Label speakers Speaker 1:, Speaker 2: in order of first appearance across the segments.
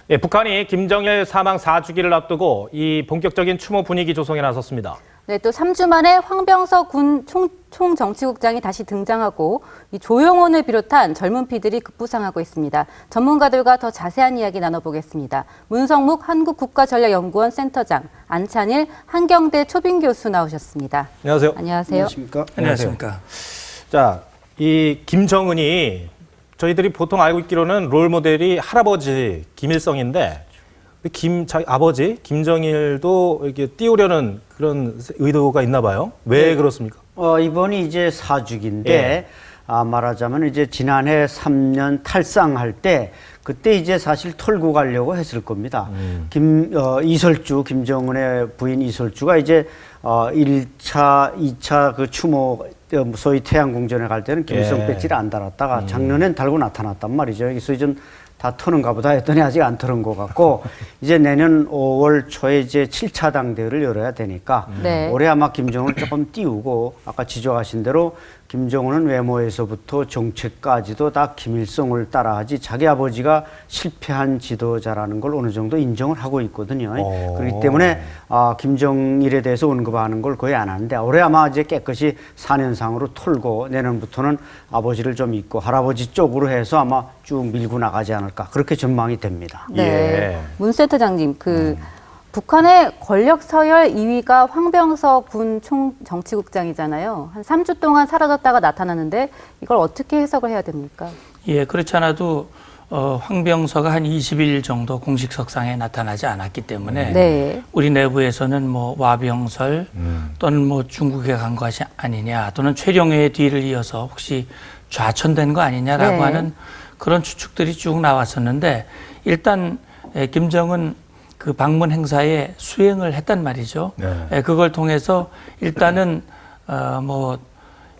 Speaker 1: 예, 북한이 김정일 사망 4주기를 앞두고 이 본격적인 추모 분위기 조성에 나섰습니다.
Speaker 2: 네, 또 3주 만에 황병서 군 총정치국장이 다시 등장하고 이 조영원을 비롯한 젊은 피들이 급부상하고 있습니다. 전문가들과 더 자세한 이야기 나눠보겠습니다. 문성묵 한국국가전략연구원 센터장, 안찬일 한경대 초빙 교수 나오셨습니다.
Speaker 1: 안녕하세요.
Speaker 2: 안녕하세요.
Speaker 3: 안녕하십니까?
Speaker 1: 안녕하십니까. 자, 이 김정은이 저희들이 보통 알고 있기로는 롤 모델이 할아버지 김일성인데 자기 아버지 김정일도 이렇게 띄우려는 그런 의도가 있나 봐요. 왜
Speaker 3: 네.
Speaker 1: 그렇습니까?
Speaker 3: 이번이 이제 4주기인데
Speaker 1: 예.
Speaker 3: 말하자면 이제 지난해 3년 탈상할 때 그때 이제 사실 털고 가려고 했을 겁니다. 이설주 김정은의 부인 이설주가 이제 1차, 2차 그 추모 소위 태양궁전에 갈 때는 김일성
Speaker 1: 예.
Speaker 3: 배지를 안 달았다가 작년엔 달고 나타났단 말이죠. 그래서 좀 다 터는가 보다 했더니 아직 안 터는 것 같고 이제 내년 5월 초에 이제 7차 당대회를 열어야 되니까
Speaker 2: 네.
Speaker 3: 올해 아마 김정은을 조금 띄우고 아까 지적하신 대로 김정은은 외모에서부터 정책까지도 다 김일성을 따라하지 자기 아버지가 실패한 지도자라는 걸 어느 정도 인정을 하고 있거든요. 그렇기 때문에 김정일에 대해서 언급하는 걸 거의 안 하는데 올해 아마 이제 깨끗이 4년상으로 털고 내년부터는 아버지를 좀 잊고 할아버지 쪽으로 해서 아마 쭉 밀고 나가지 않을까 그렇게 전망이 됩니다.
Speaker 2: 네,
Speaker 1: 예.
Speaker 2: 문 센터장님, 북한의 권력 서열 2위가 황병서 군 총정치국장이잖아요. 한 3주 동안 사라졌다가 나타나는데 이걸 어떻게 해석을 해야 됩니까?
Speaker 4: 예, 그렇지 않아도 황병서가 한 20일 정도 공식 석상에 나타나지 않았기 때문에
Speaker 2: 네.
Speaker 4: 우리 내부에서는 뭐 와병설 또는 뭐 중국에 간 것이 아니냐 또는 최룡해의 뒤를 이어서 혹시 좌천된 거 아니냐라고
Speaker 2: 네.
Speaker 4: 하는 그런 추측들이 쭉 나왔었는데 일단 김정은 그 방문 행사에 수행을 했단 말이죠.
Speaker 1: 네.
Speaker 4: 그걸 통해서 일단은 뭐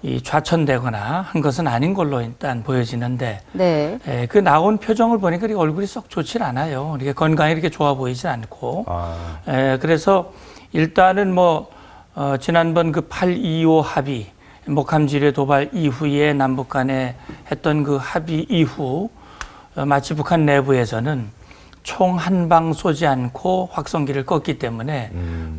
Speaker 4: 이 좌천되거나 한 것은 아닌 걸로 일단 보여지는데
Speaker 2: 네.
Speaker 4: 그 나온 표정을 보니까 얼굴이 썩 좋질 않아요. 이렇게 건강이 이렇게 좋아 보이지 않고. 그래서 일단은 뭐 지난번 그 8.25 합의 목함지뢰 도발 이후에 남북 간에 했던 그 합의 이후 마치 북한 내부에서는 총 한 방 쏘지 않고 확성기를 껐기 때문에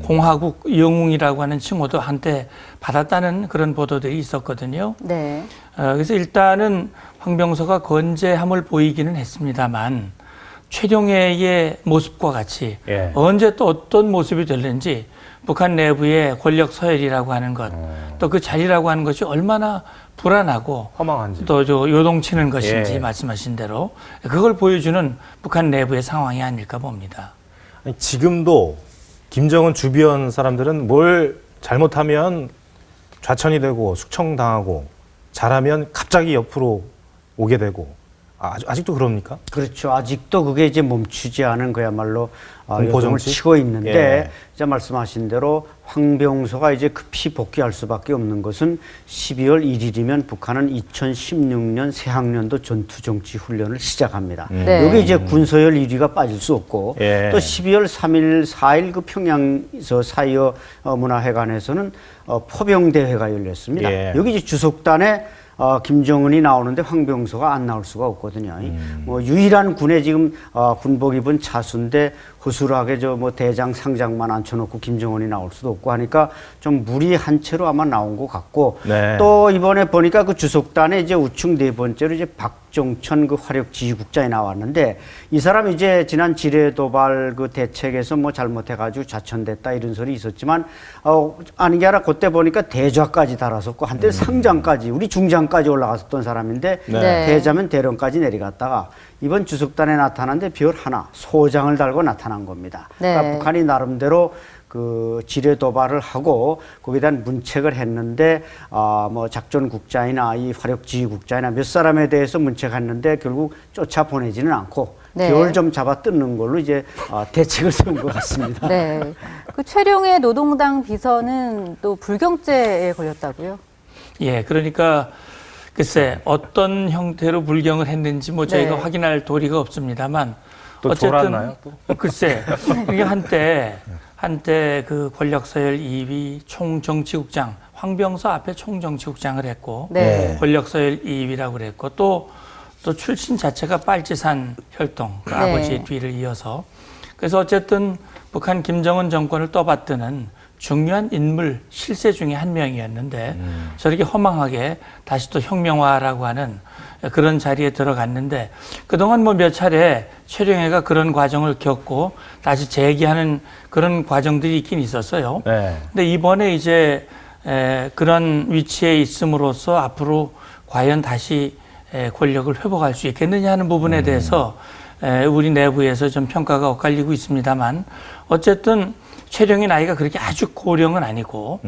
Speaker 4: 공화국 영웅이라고 하는 칭호도 한때 받았다는 그런 보도들이 있었거든요.
Speaker 2: 네.
Speaker 4: 그래서 일단은 황병서가 건재함을 보이기는 했습니다만 최룡해의 모습과 같이
Speaker 1: 예.
Speaker 4: 언제 또 어떤 모습이 될는지 북한 내부의 권력 서열이라고 하는 것, 또 그 자리라고 하는 것이 얼마나 불안하고
Speaker 1: 허망한지.
Speaker 4: 또 요동치는 것인지
Speaker 1: 예.
Speaker 4: 말씀하신 대로 그걸 보여주는 북한 내부의 상황이 아닐까 봅니다.
Speaker 1: 아니, 지금도 김정은 주변 사람들은 뭘 잘못하면 좌천이 되고 숙청당하고 잘하면 갑자기 옆으로 오게 되고 아직도 그럽니까?
Speaker 3: 그렇죠. 아직도 그게 이제 멈추지 않은 그야말로
Speaker 1: 공포
Speaker 3: 요동을
Speaker 1: 정치?
Speaker 3: 치고 있는데
Speaker 1: 예.
Speaker 3: 이제 말씀하신 대로 황병서가 이제 급히 복귀할 수밖에 없는 것은 12월 1일이면 북한은 2016년 새학년도 전투정치 훈련을 시작합니다.
Speaker 2: 네.
Speaker 3: 여기 이제 군서열 1위가 빠질 수 없고
Speaker 1: 예.
Speaker 3: 또 12월 3일, 4일 그 평양에서 사이어 문화회관에서는 포병대회가 열렸습니다.
Speaker 1: 예.
Speaker 3: 여기 이제 주석단에 김정은이 나오는데 황병서가 안 나올 수가 없거든요. 뭐 유일한 군에 지금 군복 입은 차수인데 허술하게 저 뭐 대장 상장만 앉혀놓고 김정은이 나올 수도 없고 하니까 좀 무리한 채로 아마 나온 것 같고
Speaker 1: 네.
Speaker 3: 또 이번에 보니까 그 주석단에 이제 우측 네 번째로 이제 박종천 그 화력 지휘국장이 나왔는데 이 사람이 이제 지난 지뢰 도발 그 대책에서 뭐 잘못해가지고 좌천됐다 이런 소리 있었지만 아닌 게 아니라 그때 보니까 대좌까지 달았었고 한때 상장까지 우리 중장까지 올라갔었던 사람인데
Speaker 2: 네.
Speaker 3: 대자면 대령까지 내려갔다가 이번 주석단에 나타났는데 별 하나 소장을 달고 나타난 겁니다.
Speaker 2: 네.
Speaker 3: 그러니까 북한이 나름대로 그 지뢰 도발을 하고 거기에 대한 문책을 했는데 뭐 작전국장이나 이 화력지휘국장이나 몇 사람에 대해서 문책했는데 결국 쫓아 보내지는 않고
Speaker 2: 네.
Speaker 3: 겨울 좀 잡아 뜯는 걸로 이제 대책을 세운 것 같습니다.
Speaker 2: 네. 그 최룡해 노동당 비서는 또 불경죄에 걸렸다고요?
Speaker 4: 예, 그러니까 글쎄 어떤 형태로 불경을 했는지 뭐 저희가
Speaker 2: 네.
Speaker 4: 확인할 도리가 없습니다만
Speaker 1: 또
Speaker 4: 어쨌든
Speaker 1: 졸았나요, 또?
Speaker 4: 글쎄 이게 한때 그 권력서열 2위 총정치국장 황병서 앞에 총정치국장을 했고
Speaker 2: 네.
Speaker 4: 권력서열 2위라고 그랬고 또 또 출신 자체가 빨치산 혈통, 그
Speaker 2: 네.
Speaker 4: 아버지의 뒤를 이어서. 그래서 어쨌든 북한 김정은 정권을 떠받드는 중요한 인물 실세 중에 한 명이었는데 저렇게 허망하게 다시 또 혁명화라고 하는 그런 자리에 들어갔는데 그동안 뭐 몇 차례 최룡해가 그런 과정을 겪고 다시 재기하는 그런 과정들이 있긴 있었어요.
Speaker 1: 네.
Speaker 4: 근데 이번에 이제 그런 위치에 있음으로써 앞으로 과연 다시 권력을 회복할 수 있겠느냐 하는 부분에 대해서 우리 내부에서 좀 평가가 엇갈리고 있습니다만 어쨌든 최룡의 나이가 그렇게 아주 고령은 아니고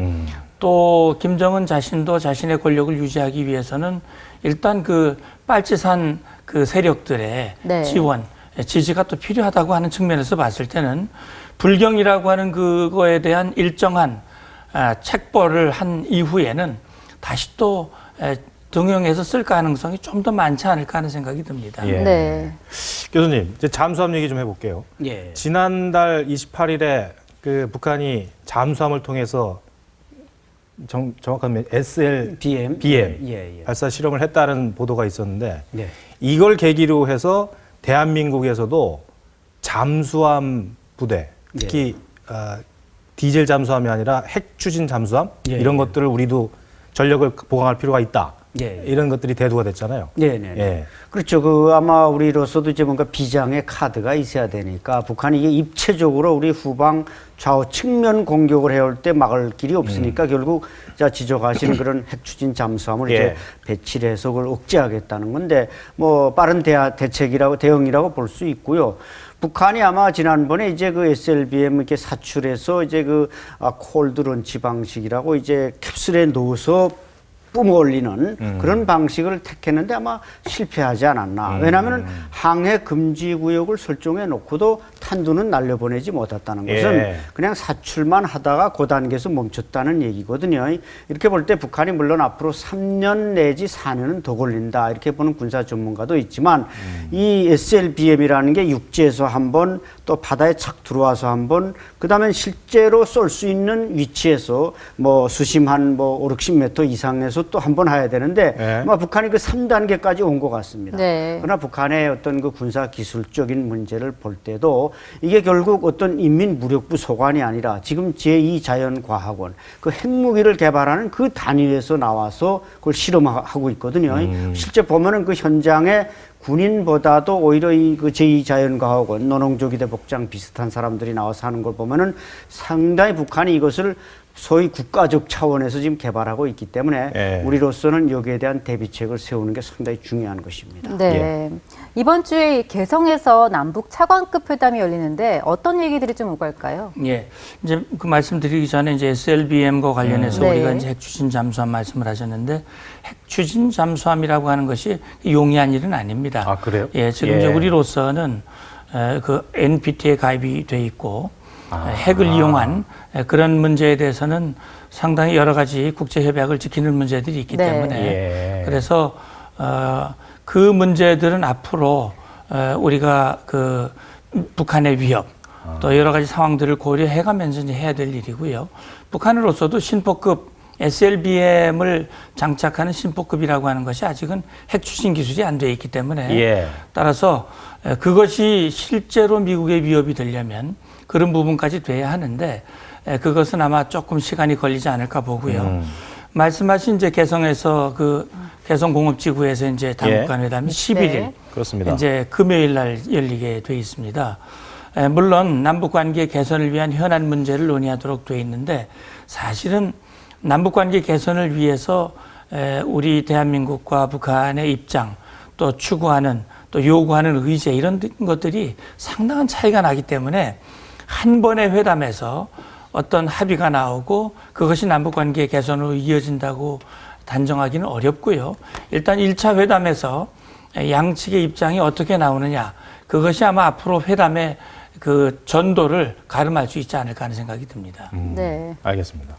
Speaker 4: 또 김정은 자신도 자신의 권력을 유지하기 위해서는 일단 그 빨치산 그 세력들의
Speaker 2: 네.
Speaker 4: 지원, 지지가 또 필요하다고 하는 측면에서 봤을 때는 불경이라고 하는 그거에 대한 일정한 책벌을 한 이후에는 다시 또 등용해서 쓸 가능성이 좀 더 많지 않을까 하는 생각이 듭니다.
Speaker 1: 예.
Speaker 2: 네.
Speaker 1: 교수님, 이제 잠수함 얘기 좀 해볼게요.
Speaker 3: 예.
Speaker 1: 지난달 28일에 그 북한이 잠수함을 통해서 정확하면 SLBM
Speaker 3: 예.
Speaker 1: 발사 실험을 했다는 보도가 있었는데
Speaker 3: 네.
Speaker 1: 이걸 계기로 해서 대한민국에서도 잠수함 부대, 특히 디젤 잠수함이 아니라 핵 추진 잠수함
Speaker 3: 예,
Speaker 1: 이런
Speaker 3: 예.
Speaker 1: 것들을 우리도 전력을 보강할 필요가 있다.
Speaker 3: 예.
Speaker 1: 이런 것들이 대두가 됐잖아요.
Speaker 3: 네네.
Speaker 1: 예.
Speaker 3: 그렇죠. 그 아마 우리로서도 이제 뭔가 비장의 카드가 있어야 되니까 북한이 이게 입체적으로 우리 후방 좌우 측면 공격을 해올 때 막을 길이 없으니까 결국 자 지적하신 그런 핵 추진 잠수함을
Speaker 1: 예.
Speaker 3: 이제 배치를 해서 그걸 억제하겠다는 건데 뭐 빠른 대책이라고 대응이라고 볼 수 있고요. 북한이 아마 지난번에 이제 그 SLBM 이렇게 사출해서 이제 그 콜드 런치 방식이라고 이제 캡슐에 넣어서 뿜어 올리는 그런 방식을 택했는데 아마 실패하지 않았나. 왜냐하면 항해 금지 구역을 설정해 놓고도 탄두는 날려보내지 못했다는 것은
Speaker 1: 예.
Speaker 3: 그냥 사출만 하다가 그 단계에서 멈췄다는 얘기거든요. 이렇게 볼 때 북한이 물론 앞으로 3년 내지 4년은 더 걸린다 이렇게 보는 군사 전문가도 있지만 이 SLBM이라는 게 육지에서 한 번 또 바다에 착 들어와서 한 번 그다음에 실제로 쏠 수 있는 위치에서 뭐 수심 한 뭐 5, 60m 이상에서 또 한 번 해야 되는데
Speaker 1: 네.
Speaker 3: 아마 북한이 그 3단계까지 온 것 같습니다.
Speaker 2: 네.
Speaker 3: 그러나 북한의 어떤 그 군사 기술적인 문제를 볼 때도 이게 결국 어떤 인민무력부 소관이 아니라 지금 제2자연과학원 그 핵무기를 개발하는 그 단위에서 나와서 그걸 실험하고 있거든요. 실제 보면은 그 현장에 군인보다도 오히려 이 그 제2자연과학원 노농조기대 복장 비슷한 사람들이 나와서 하는 걸 보면은 상당히 북한이 이것을 소위 국가적 차원에서 지금 개발하고 있기 때문에
Speaker 1: 예.
Speaker 3: 우리로서는 여기에 대한 대비책을 세우는 게 상당히 중요한 것입니다.
Speaker 2: 네. 이번 주에 개성에서 남북 차관급 회담이 열리는데 어떤 얘기들이 좀 오갈까요?
Speaker 4: 예. 이제 그 말씀드리기 전에 이제 SLBM과 관련해서
Speaker 2: 네.
Speaker 4: 우리가 이제 핵추진 잠수함 말씀을 하셨는데 핵추진 잠수함이라고 하는 것이 용이한 일은 아닙니다.
Speaker 1: 아, 그래요?
Speaker 4: 예. 지금
Speaker 1: 예.
Speaker 4: 이제 우리로서는 그 NPT에 가입이 돼 있고 핵을 이용한 그런 문제에 대해서는 상당히 여러 가지 국제 협약을 지키는 문제들이 있기
Speaker 2: 네.
Speaker 4: 때문에
Speaker 1: 예.
Speaker 4: 그래서 그 문제들은 앞으로 우리가 그 북한의 위협 또 여러 가지 상황들을 고려해가면서 이제 해야 될 일이고요. 북한으로서도 신포급 SLBM을 장착하는 신포급이라고 하는 것이 아직은 핵 추진 기술이 안 돼 있기 때문에
Speaker 1: 예.
Speaker 4: 따라서 그것이 실제로 미국의 위협이 되려면 그런 부분까지 돼야 하는데 그것은 아마 조금 시간이 걸리지 않을까 보고요. 말씀하신 이제 개성에서 그 개성공업지구에서 이제 당국간 회담이 11일
Speaker 2: 네.
Speaker 1: 그렇습니다.
Speaker 4: 이제 금요일 날 열리게 돼 있습니다. 물론 남북 관계 개선을 위한 현안 문제를 논의하도록 돼 있는데 사실은 남북 관계 개선을 위해서 우리 대한민국과 북한의 입장 또 추구하는 또 요구하는 의제 이런 것들이 상당한 차이가 나기 때문에 한 번의 회담에서 어떤 합의가 나오고 그것이 남북관계 개선으로 이어진다고 단정하기는 어렵고요. 일단 1차 회담에서 양측의 입장이 어떻게 나오느냐 그것이 아마 앞으로 회담의 그 전도를 가름할 수 있지 않을까 하는 생각이 듭니다.
Speaker 2: 네.
Speaker 1: 알겠습니다.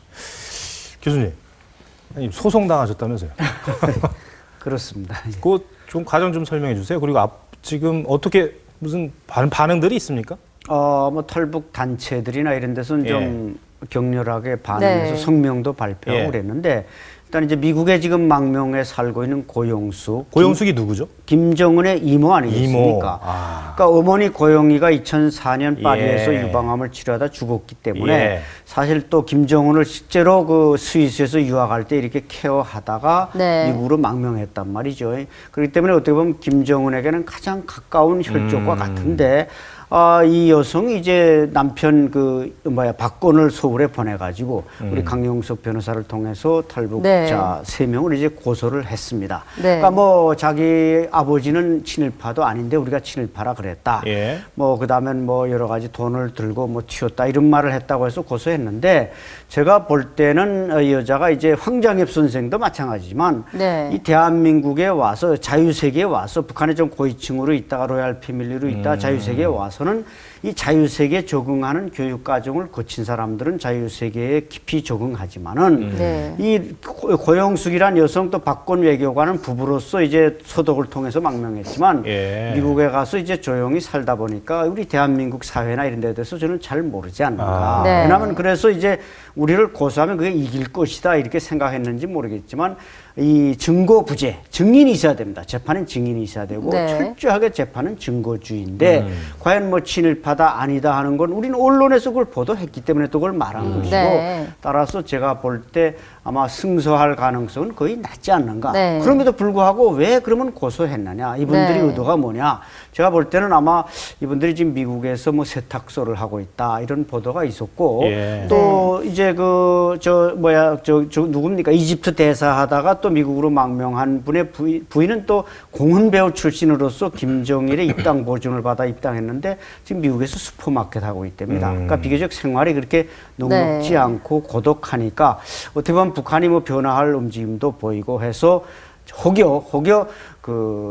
Speaker 1: 교수님, 아니, 소송 당하셨다면서요?
Speaker 3: 그렇습니다. 예.
Speaker 1: 그 좀 과정 좀 설명해 주세요. 그리고 지금 어떻게 무슨 반응들이 있습니까?
Speaker 3: 뭐 탈북 단체들이나 이런 데서는 좀 격렬하게 반응해서
Speaker 2: 네.
Speaker 3: 성명도 발표하고
Speaker 1: 예.
Speaker 3: 그랬는데 일단 이제 미국에 지금 망명해 살고 있는 고용숙.
Speaker 1: 고용숙이 누구죠?
Speaker 3: 김정은의 이모 아니겠습니까?
Speaker 1: 이모.
Speaker 3: 그러니까 어머니 고영이가 2004년 파리에서
Speaker 1: 예.
Speaker 3: 유방암을 치료하다 죽었기 때문에
Speaker 1: 예.
Speaker 3: 사실 또 김정은을 실제로 그 스위스에서 유학할 때 이렇게 케어하다가
Speaker 2: 네.
Speaker 3: 미국으로 망명했단 말이죠. 그렇기 때문에 어떻게 보면 김정은에게는 가장 가까운 혈족과 같은데 이 여성이 이제 남편 박건을 서울에 보내가지고 우리 강용석 변호사를 통해서 탈북자 세 명을 이제 고소를 했습니다.
Speaker 2: 네.
Speaker 3: 그러니까 뭐 자기 아버지는 친일파도 아닌데 우리가 친일파라 그랬다.
Speaker 1: 예.
Speaker 3: 뭐 그다음엔 뭐 여러 가지 돈을 들고 뭐 튀었다 이런 말을 했다고 해서 고소했는데 제가 볼 때는 이 여자가 이제 황장엽 선생도 마찬가지지만
Speaker 2: 네.
Speaker 3: 이 대한민국에 와서 자유세계에 와서 북한에 좀 고위층으로 있다가 로얄 패밀리로 있다가 자유세계에 와서는 이 자유세계에 적응하는 교육과정을 거친 사람들은 자유세계에 깊이 적응하지만은
Speaker 2: 네.
Speaker 3: 이 고영숙이란 여성 또 박건 외교관은 부부로서 이제 소독을 통해서 망명했지만
Speaker 1: 예.
Speaker 3: 미국에 가서 이제 조용히 살다 보니까 우리 대한민국 사회나 이런 데 대해서 저는 잘 모르지 않는가.
Speaker 2: 네.
Speaker 3: 왜냐하면 그래서 이제 우리를 고소하면 그게 이길 것이다 이렇게 생각했는지 모르겠지만 이 증거 부재, 증인이 있어야 됩니다. 재판은 증인이 있어야 되고
Speaker 2: 네.
Speaker 3: 철저하게 재판은 증거주의인데 과연 뭐 친일파다 아니다 하는 건 우리는 언론에서 그걸 보도했기 때문에 또 그걸 말한 것이고
Speaker 2: 네.
Speaker 3: 따라서 제가 볼 때 아마 승소할 가능성은 거의 낮지 않는가.
Speaker 2: 네.
Speaker 3: 그럼에도 불구하고 왜 그러면 고소했느냐. 이분들이
Speaker 2: 네.
Speaker 3: 의도가 뭐냐. 제가 볼 때는 아마 이분들이 지금 미국에서 뭐 세탁소를 하고 있다 이런 보도가 있었고
Speaker 1: 예.
Speaker 3: 또 이제 누굽니까 이집트 대사 하다가 또 미국으로 망명한 분의 부인은 또 공훈 배우 출신으로서 김정일의 입당 보증을 받아 입당했는데 지금 미국에서 슈퍼마켓 하고 있답니다. 그러니까 비교적 생활이 그렇게 녹록지
Speaker 2: 네.
Speaker 3: 않고 고독하니까 어떻게 보면 북한이 뭐 변화할 움직임도 보이고 해서 혹여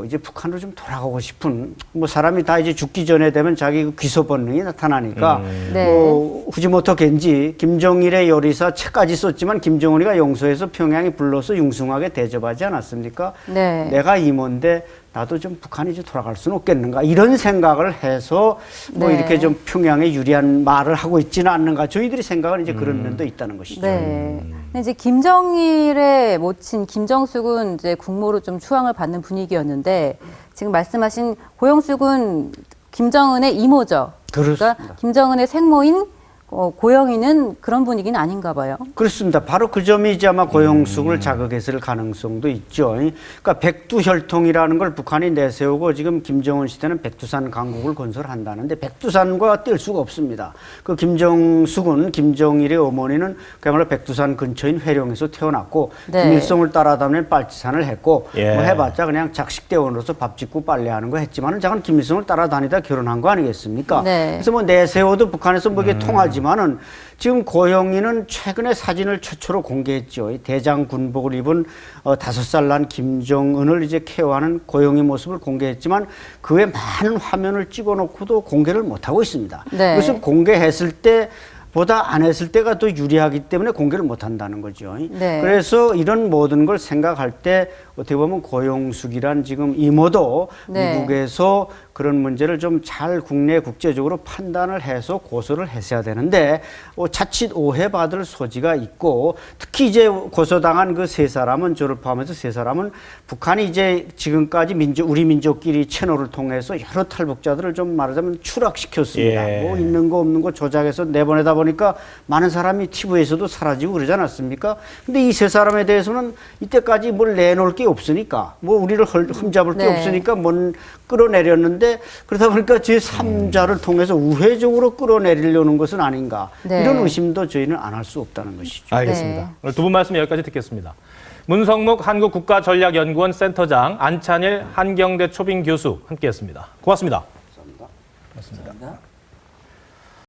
Speaker 3: 이제 북한으로 좀 돌아가고 싶은 뭐 사람이 다 이제 죽기 전에 되면 자기 그 귀소 본능이 나타나니까
Speaker 2: 네.
Speaker 3: 뭐 후지모토 겐지 김정일의 요리사 책까지 썼지만 김정은이가 용서해서 평양에 불러서 융숭하게 대접하지 않았습니까?
Speaker 2: 네.
Speaker 3: 내가 이모인데 나도 좀 북한이 이제 돌아갈 수는 없겠는가 이런 생각을 해서 뭐
Speaker 2: 네.
Speaker 3: 이렇게 좀 평양에 유리한 말을 하고 있지는 않는가 저희들이 생각은 이제 그런 면도 있다는 것이죠.
Speaker 2: 네. 근데 이제 김정일의 모친 김정숙은 이제 국모로 좀 추앙을 받는 분위기였는데 지금 말씀하신 고영숙은 김정은의 이모죠.
Speaker 3: 그렇습니다.
Speaker 2: 그러니까 김정은의 생모인 고영이는 그런 분위기는 아닌가 봐요.
Speaker 3: 그렇습니다. 바로 그 점이 이제 아마 고용숙을 자극했을 가능성도 있죠. 그러니까 백두혈통이라는 걸 북한이 내세우고 지금 김정은 시대는 백두산 강국을 건설한다는데 백두산과 뗄 수가 없습니다. 그 김정숙은 김정일의 어머니는 그야말로 백두산 근처인 회룡에서 태어났고
Speaker 2: 네.
Speaker 3: 김일성을 따라다니는 빨치산을 했고
Speaker 1: 예.
Speaker 3: 뭐 해봤자 그냥 작식대원으로서 밥 짓고 빨래하는 거 했지만은 작은 김일성을 따라다니다 결혼한 거 아니겠습니까?
Speaker 2: 네.
Speaker 3: 그래서 뭐 내세워도 북한에서 뭐 이게 통하지만은 지금 고영이는 최근에 사진을 최초로 공개했죠. 이 대장 군복을 입은 5살 난 김정은을 이제 케어하는 고영이 모습을 공개했지만 그 외 많은 화면을 찍어놓고도 공개를 못하고 있습니다.
Speaker 2: 네.
Speaker 3: 그래서 공개했을 때 보다 안 했을 때가 더 유리하기 때문에 공개를 못 한다는 거죠.
Speaker 2: 네.
Speaker 3: 그래서 이런 모든 걸 생각할 때 어떻게 보면 고용숙이란 지금 이모도
Speaker 2: 네.
Speaker 3: 미국에서 그런 문제를 좀 잘 국내 국제적으로 판단을 해서 고소를 했어야 되는데 자칫 오해받을 소지가 있고 특히 이제 고소당한 그 세 사람은 저를 포함해서 세 사람은 북한이 이제 지금까지 우리 민족끼리 채널을 통해서 여러 탈북자들을 좀 말하자면 추락시켰습니다.
Speaker 1: 예.
Speaker 3: 뭐 있는 거 없는 거 조작해서 내보내다 보니까 많은 사람이 TV에서도 사라지고 그러지 않았습니까? 근데 이 세 사람에 대해서는 이때까지 뭘 내놓을 게 없으니까 뭐 우리를 흠잡을 게
Speaker 2: 네.
Speaker 3: 없으니까 뭔 끌어내렸는데 그러다 보니까 제3자를 통해서 우회적으로 끌어내리려는 것은 아닌가
Speaker 2: 네.
Speaker 3: 이런 의심도 저희는 안 할 수 없다는 것이죠.
Speaker 1: 알겠습니다.
Speaker 2: 네.
Speaker 1: 오늘 두 분 말씀 여기까지 듣겠습니다. 문성묵 한국국가전략연구원 센터장, 안찬일 한경대 초빙 교수 함께했습니다. 고맙습니다.
Speaker 3: 감사합니다.